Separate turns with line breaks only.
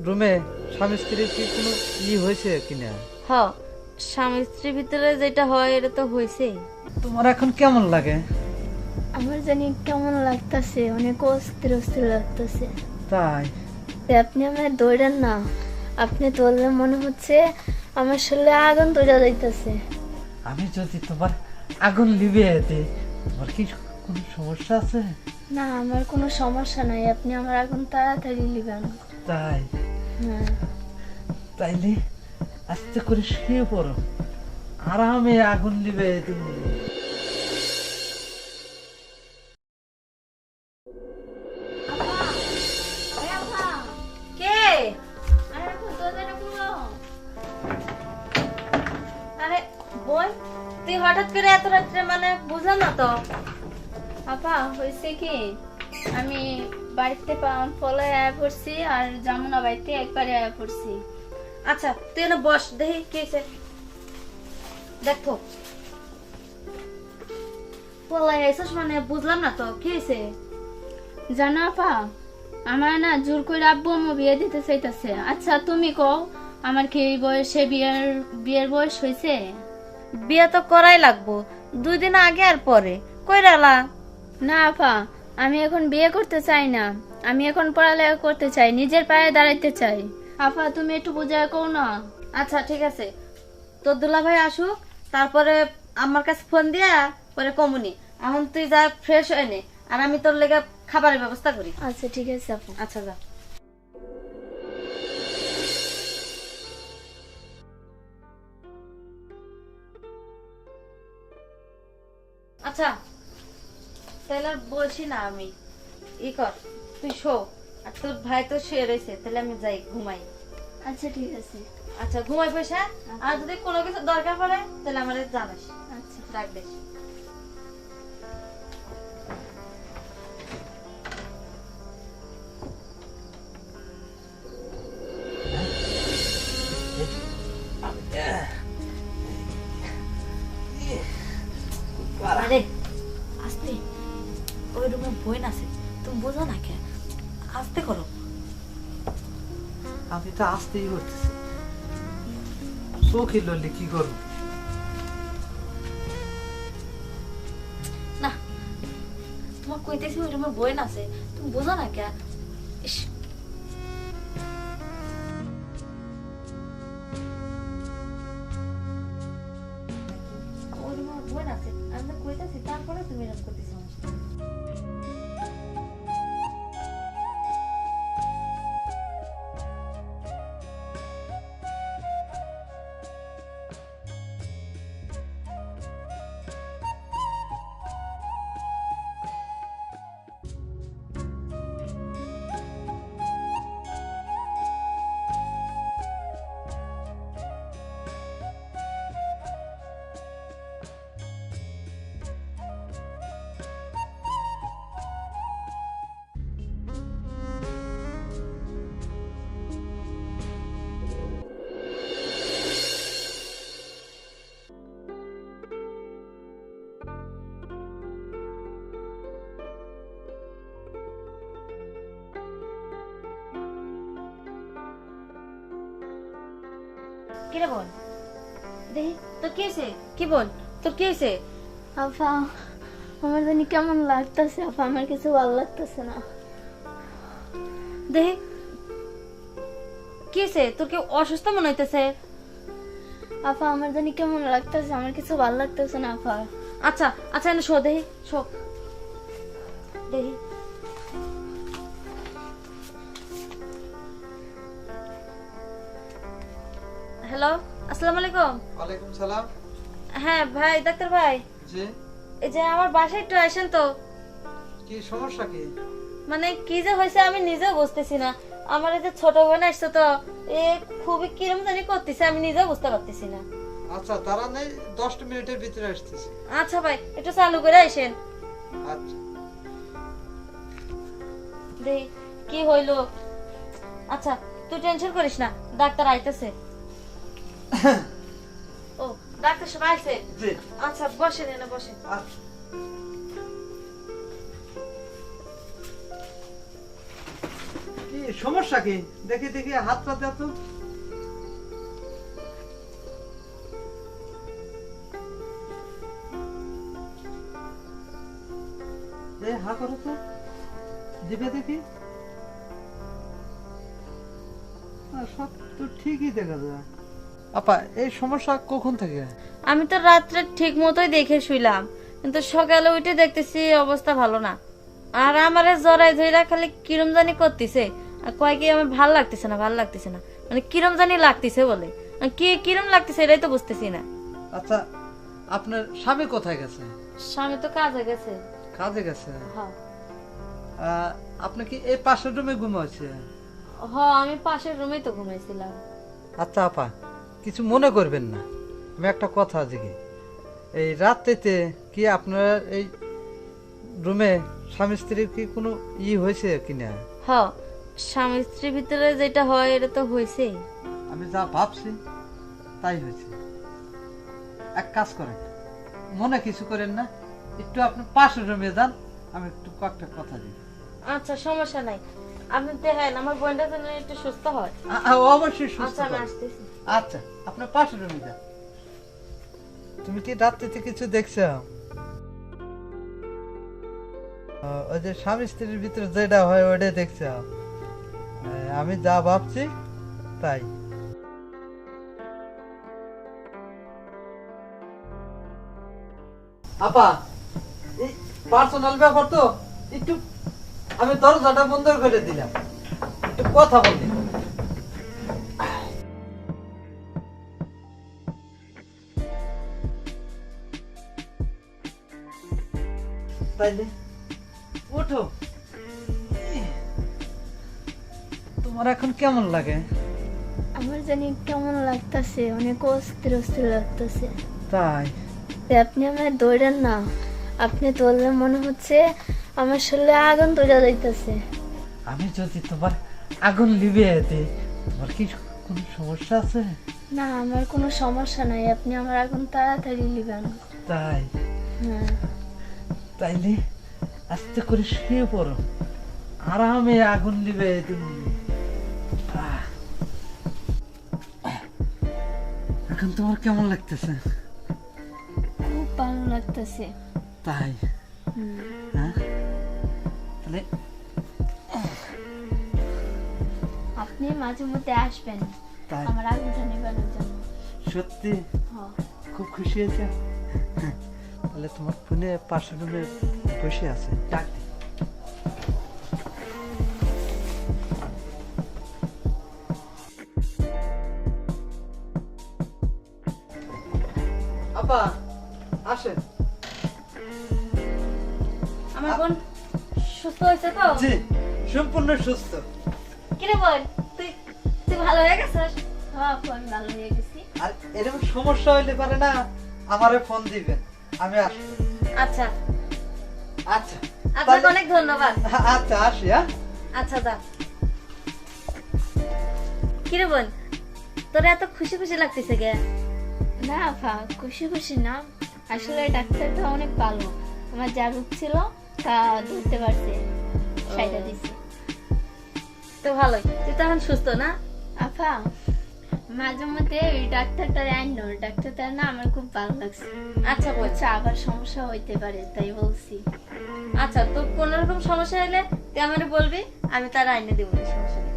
রুমে স্বামী স্ত্রীর কি কোনো হয়েছে কিনা?
হ, স্বামী স্ত্রীর ভিতরে যেটা হয় এটা তো হয়েছেই।
তোমার এখন কেমন লাগে?
আমার জানি কেমন লাগতেছে, অনেক অস্থির অস্থির লাগতেছে।
তাই?
আপনি আমার দৌড়ান না, আপনি তোলে মনে হচ্ছে আমার শরীরে আগুন ধরে যাইতেছে।
আমি যদি তোমার আগুন লিভিয়ে দিই, তোমার কি কোনো সমস্যা আছে?
না, আমার কোনো সমস্যা নাই, আপনি আমার আগুন তাড়াতাড়ি লিবেন।
তাই?
হ্যাঁ।
তাইলে আস্তে করে শুয়ে পড়ো, আরামে আগুন লিভিয়ে দিই।
কে? আরে বোন, তুই হঠাৎ করে এত রাত্রে, মানে বুঝলাম না তো।
আপা হয়েছে কি, আমি বাড়িতে ফলে আয়া পড়ছি আর জামুনা বাড়িতে একবারে আয়া পড়ছি।
আচ্ছা তুই এনে বস, দেখি কি হয়েছে। দেখো পলাই আইসস, মানে বুঝলাম না তো কি হয়েছে।
জানো আপা, আমার না জোর করে আব্বু আম্মু বিয়ে দিতে চাইতেছে। আচ্ছা তুমি কও, আমার কি এই বয়সে বিয়ের বয়স হয়েছে?
বিয়ে তো করাই লাগবো, 2 দিন আগে আর পরে কইরালা।
না আপা, আমি এখন বিয়ে করতে চাই না, আমি এখন পড়ালেখা করতে চাই, নিজের পায়ে দাঁড়াইতে চাই। আপা তুমি একটু বুঝায় কও না।
আচ্ছা ঠিক আছে, তোর দুলা ভাই আসুক, তারপরে আমার কাছে ফোন দিয়া পরে কমুনি। এখন তুই যা, ফ্রেশ হয়ে নে, আর আমি তোর লেগে খাবারের ব্যবস্থা করি।
আচ্ছা ঠিক আছে আপু।
আচ্ছা যা। আচ্ছা তাহলে আর বলছি না, আমি ই কর, তুই শো, আর তোর ভাই তো শুয়ে রয়েছে, তাহলে আমি যাই ঘুমাই।
আচ্ছা ঠিক আছে।
আচ্ছা ঘুমাই পয়সা, আর যদি কোনো কিছু দরকার পড়ে তাহলে আমার জানাস।
আচ্ছা
রাখ বেশ। আরে আস্তে, ওই রুমে বই আছে, তুমি বোঝো না কে, আস্তে করো।
আমি তো আসতেই করতেছি, চোখে লড়লে কি করবো?
না তোমার কইতেছি ওই রুমে বই আছে, তুমি বোঝো না কে। ইস, ওই রুমে বই আছে, আমি তো কইতেছি, তারপরে তুমি এরকম করতেছো আমার সাথে। কিরে বল, দেখি তোর কি হয়েছে, কি বল তোর কি হয়েছে।
আপা আমার জানি কেমন লাগতেছে, আপা আমার কিছু ভালো লাগতেছে না।
দেখি কি হয়েছে, তোর কি অসুস্থ মনে হইতেছে।
আপা আমার জানি কেমন লাগতেছে, আমার কিছু ভালো লাগতেছে না আপা।
আচ্ছা আচ্ছা এনে শো, দেখি শো, দেখি। হ্যালো, আসসালামু আলাইকুম।
ওয়ালাইকুম সালাম।
হ্যাঁ ভাই, ডাক্তার ভাই,
জি,
এই যে আমার বাসায় একটু আসেন তো।
কি সমস্যা কি?
মানে কি যে হয়েছে আমি নিজেও বুঝতেছি না। আমার এই যে ছোট বোন আসছে তো, এ খুবই কিরম জানি করতেছে, আমি নিজেও বুঝতে পারতেছি না।
আচ্ছা, তারা নেই, 10 মিনিটের ভিতরে আসতেছি।
আচ্ছা ভাই একটু চালু করে আসেন,
আচ্ছা।
দেখি কি হইলো। আচ্ছা তুই টেনশন করিস না, ডাক্তার আইতেছে। ও ডাক্তার সব আইছে?
জি।
আচ্ছা বসেন, এনে বসেন।
আচ্ছা। কি সমস্যা কি? দেখি দেখি হাতটা দাও তো। হা করো তো, জিভে দেখি। সব তো ঠিকই দেখা যায়। আপা, এই সমস্যা কখন থেকে?
আমি তো রাত্রে ঠিক মতোই দেখে শুইলাম, কিন্তু সকালে উঠে দেখতেছি অবস্থা ভালো না। আর আমারে জরাই ধইরা খালি কিরম জানি করতেছে, আর কয় কি আমার ভাল লাগতেছে না, ভাল লাগতেছে না, মানে কিরম জানি লাগতেছে বলে। আর কি কিরম লাগতেছে এটাই তো বুঝতেছি না।
আচ্ছা, আপনার স্বামী কোথায় গেছে?
স্বামী তো কাজে গেছে।
কাজে গেছে?
হ্যাঁ
আপনি কি এই পাশের রুমে ঘুমাচ্ছে?
হ্যাঁ, আমি পাশের রুমেই তো ঘুমাইছিলাম।
আচ্ছা আপা, কিছু মনে করবেন না, আমি একটা কথা জিজ্ঞে, এই রাত্রিতে কি আপনার এই রুমে স্বামী স্ত্রীর কি কোনো হয়েছে কিনা?
হ্যাঁ, স্বামী স্ত্রীর ভিতরে যেটা হয় এটা তো হয়েছেই।
আমি যা ভাবছি তাই হয়েছে। এক কাজ করেন, মনে কিছু করেন না, একটু আপনি পাশের রুমে যান, আমি একটু কয়েকটা কথা দিই।
আচ্ছা, সমস্যা নাই, আপনি দেখেন আমার বোনটা যেন একটু সুস্থ হয়।
অবশ্যই সুস্থ
আচ্ছা, আমি
হবে।
আসতেছি।
আচ্ছা, আপনার পাশের রুমে যান। তুমি কি রাত্রিতে কিছু দেখছো? ওই যে স্বামী স্ত্রীর ভিতরে যেটা হয় ওটাই দেখছো? আমি যা ভাবছি তাই। আপা, এই পার্সোনাল ব্যাপার তো, একটু আমি দরজাটা বন্ধ করে দিলাম, একটু কথা বলি। তাইলে ওঠো। তোমার এখন কেমন লাগে?
আমার জানি কেমন লাগতেছে, অনেক অস্থির অস্থির লাগতেছে।
তাই?
আপনি আমার দৌড়েন না, আপনি দৌড়লে মনে হচ্ছে আমার শরীরে আগুন ধরে যাইতেছে।
আমি যদি তোমার আগুন লিবে দিই, তোমার কি কোনো সমস্যা আছে?
না, আমার কোনো সমস্যা নাই, আপনি আমার আগুন তাড়াতাড়ি লিবেন।
তাই?
হ্যাঁ।
তাইলে আস্তে করে শুয়ে পড়ো, আরামে আগুন লিবে তুমি। এখন তোমার কেমন লাগতেছে?
খুব ভালো লাগতেছে।
তাই? হ্যাঁ, তাহলে
আপনি মাঝে মধ্যে আসবেন
তাই?
আমার আগুনটা নিবানোর জন্য।
সত্যি
হ্যাঁ।
খুব খুশি হয়েছে। তাহলে তোমার ফোনে পাশের রুমে বসে আছে, ডাক দে। আপা, আসেন।
আমার বোন সুস্থ হয়েছে তো?
জি, সম্পূর্ণ সুস্থ।
কিরে বোন, তুই তুই ভালো হয়ে গেছিস?
হ্যাঁ আপু, আমি ভালো হয়ে গেছি।
আর এরকম সমস্যা হইলে পারে না, আমারে ফোন দিবেন, আমি আসবো।
আচ্ছা
আচ্ছা,
আপনাকে
তাহলে-
অনেক ধন্যবাদ।
আচ্ছা, আসি। হ্যাঁ,
আচ্ছা যা। কিরে বোন, তোর এত খুশি খুশি লাগতেছে কে?
না আপা, খুশি খুশি না, আসলে ডাক্তারটা অনেক ভালো, আমার যা রোগ ছিল তা ধরতে পারছে, সাইডা দিছে।
তো ভালোই, তুই তো এখন সুস্থ না?
আপা, মাঝে মধ্যে ওই ডাক্তারটা আইনো, ডাক্তারটা না আমার খুব ভালো লাগছে।
আচ্ছা বোন,
আচ্ছা, আবার সমস্যা হইতে পারে তাই বলছি।
আচ্ছা তোর কোন রকম সমস্যা হলে তুই আমারে বলবি, আমি তার আইনে দেবো, সমস্যা নেই।